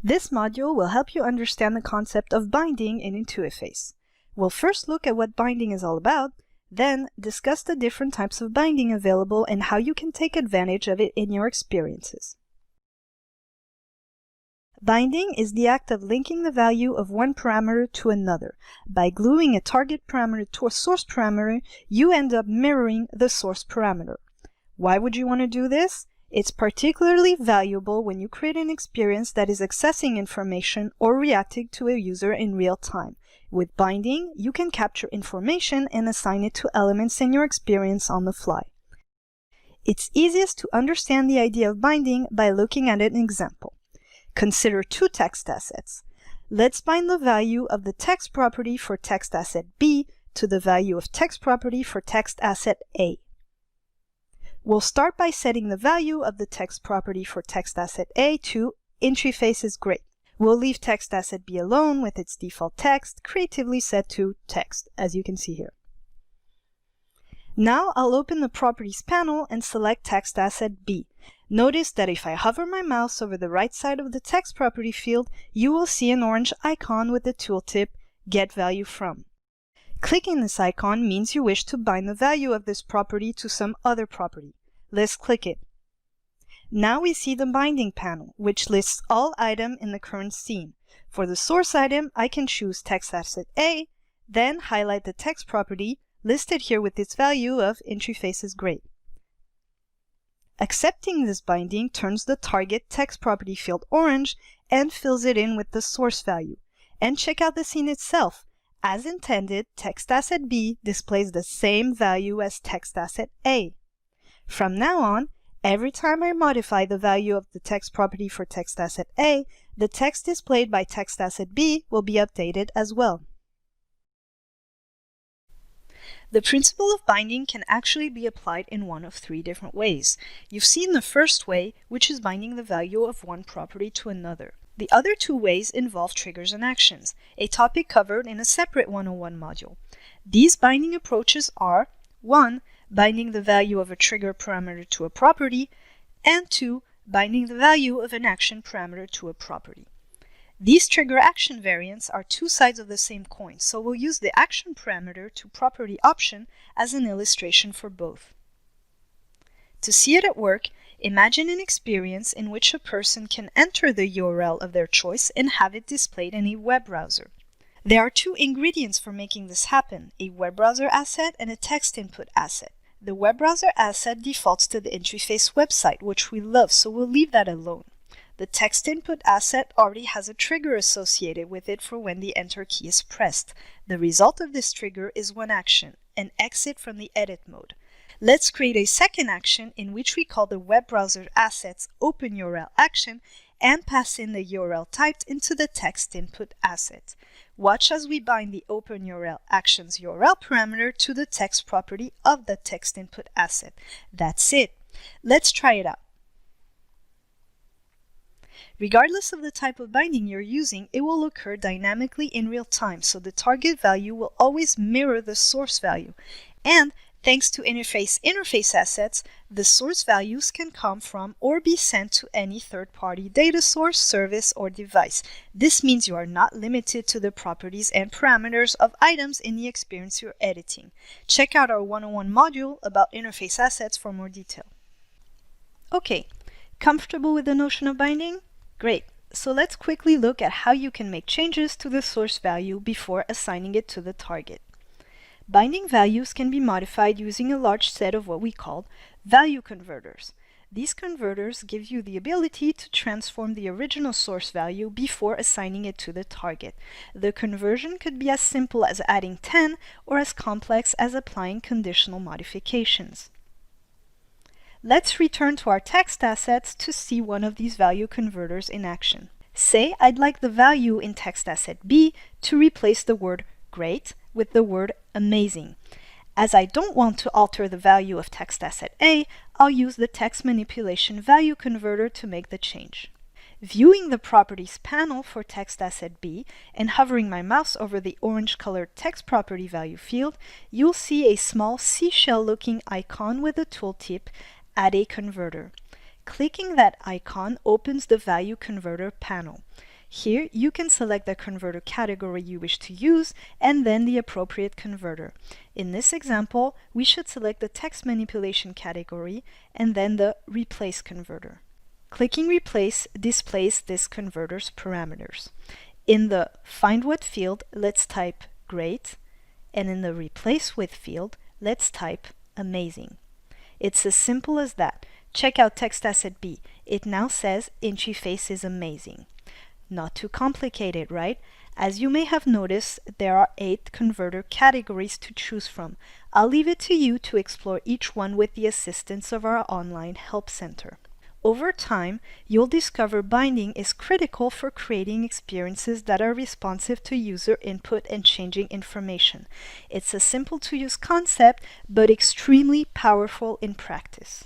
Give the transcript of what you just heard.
This module will help you understand the concept of binding in Intuiface. We'll first look at what binding is all about, then discuss the different types of binding available and how you can take advantage of it in your experiences. Binding is the act of linking the value of one parameter to another. By gluing a target parameter to a source parameter, you end up mirroring the source parameter. Why would you want to do this? It's particularly valuable when you create an experience that is accessing information or reacting to a user in real time. With binding, you can capture information and assign it to elements in your experience on the fly. It's easiest to understand the idea of binding by looking at an example. Consider two text assets. Let's bind the value of the text property for text asset B to the value of text property for text asset A. We'll start by setting the value of the text property for text asset A to Intuiface is great. We'll leave text asset B alone with its default text, creatively set to text, as you can see here. Now I'll open the Properties panel and select text asset B. Notice that if I hover my mouse over the right side of the text property field, you will see an orange icon with the tooltip Get Value From. Clicking this icon means you wish to bind the value of this property to some other property. Let's click it. Now we see the binding panel, which lists all items in the current scene. For the source item, I can choose text asset A, then highlight the text property, listed here with its value of Intuiface is great. Accepting this binding turns the target text property field orange and fills it in with the source value. And check out the scene itself. As intended, text asset B displays the same value as text asset A. From now on, every time I modify the value of the text property for text asset A, the text displayed by text asset B will be updated as well. The principle of binding can actually be applied in one of three different ways. You've seen the first way, which is binding the value of one property to another. The other two ways involve triggers and actions, a topic covered in a separate 101 module. These binding approaches are 1. Binding the value of a trigger parameter to a property, and 2. Binding the value of an action parameter to a property. These trigger action variants are two sides of the same coin, so we'll use the action parameter to property option as an illustration for both. To see it at work, imagine an experience in which a person can enter the URL of their choice and have it displayed in a web browser. There are two ingredients for making this happen, a web browser asset and a text input asset. The web browser asset defaults to the Intuiface website, which we love, so we'll leave that alone. The text input asset already has a trigger associated with it for when the enter key is pressed. The result of this trigger is one action, an exit from the edit mode. Let's create a second action in which we call the web browser asset's open URL action and pass in the URL typed into the text input asset. Watch as we bind the open URL action's URL parameter to the text property of the text input asset. That's it. Let's try it out. Regardless of the type of binding you're using, it will occur dynamically in real time, so the target value will always mirror the source value. And thanks to interface assets, the source values can come from or be sent to any third-party data source, service, or device. This means you are not limited to the properties and parameters of items in the experience you're editing. Check out our 101 module about interface assets for more detail. Okay, comfortable with the notion of binding? Great. So let's quickly look at how you can make changes to the source value before assigning it to the target. Binding values can be modified using a large set of what we call value converters. These converters give you the ability to transform the original source value before assigning it to the target. The conversion could be as simple as adding 10 or as complex as applying conditional modifications. Let's return to our text assets to see one of these value converters in action. Say I'd like the value in text asset B to replace the word great with the word amazing. As I don't want to alter the value of text asset A, I'll use the text manipulation value converter to make the change. Viewing the Properties panel for text asset B and hovering my mouse over the orange-colored text property value field, you'll see a small seashell-looking icon with a tooltip Add a Converter. Clicking that icon opens the Value Converter panel. Here, you can select the converter category you wish to use and then the appropriate converter. In this example, we should select the text manipulation category and then the replace converter. Clicking replace displays this converter's parameters. In the find what field, let's type great, and in the replace with field, let's type amazing. It's as simple as that. Check out text asset B. It now says Intuiface is amazing. Not too complicated, right? As you may have noticed, there are 8 converter categories to choose from. I'll leave it to you to explore each one with the assistance of our online help center. Over time, you'll discover binding is critical for creating experiences that are responsive to user input and changing information. It's a simple to use concept, but extremely powerful in practice.